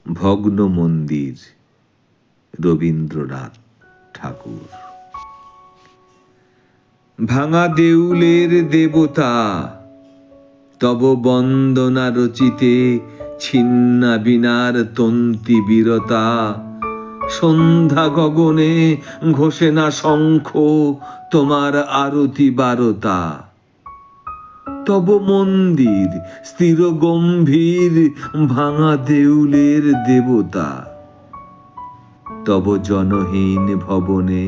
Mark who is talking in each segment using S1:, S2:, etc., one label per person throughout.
S1: ভগ্ন মন্দির, রবীন্দ্রনাথ ঠাকুর। ভাঙা দেউলের দেবতা, তব বন্দনা রচিতে ছিন্না বীণার তন্তি বীরতা। সন্ধ্যা গগনে ঘোষে না শঙ্খ, তোমার আরতি বারতা। তব মন্দির স্থির গম্ভীর, ভাঙা দেউলের দেবতা। তব জনহীন ভবনে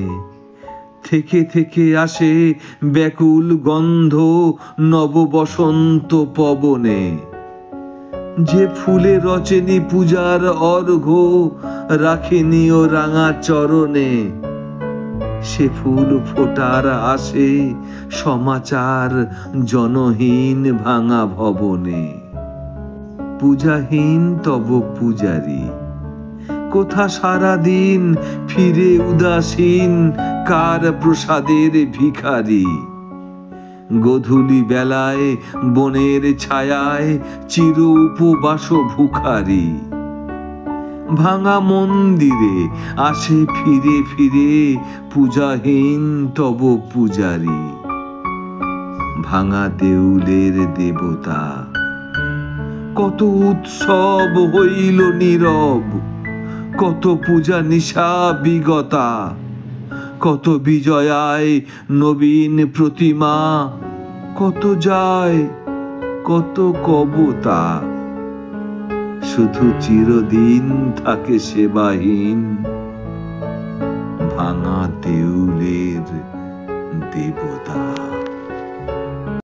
S1: থেকে থেকে আসে ব্যাকুল গন্ধ নব বসন্ত পবনে। যে ফুলে রচেনি পূজার অর্ঘ্য, রাখেনি ও রাঙা চরণে। সে ফুল ফোটার আসে সমাচার জনহীন ভাঙা ভবনে। পূজাহীন তব পূজারী, কোথা সারাদিন ফিরে উদাসীন কার প্রসাদের ভিখারি। গধূলি বেলায় বনের ছায়ায় চির উপবাস ভুখারি। ভাঙা মন্দিরে আসে ফিরে ফিরে পূজাহীন তব পূজারী। ভাঙা দেউলের দেবতা, কত উৎসব হইল নীরব, কত পূজা নিশা বিগতা। কত বিজয়ায় নবীন প্রতিমা, কত যায় কত কবতা। শুধু চিরদিন থাকে সেবাহীন ভাঙা দেউলের দেবতা।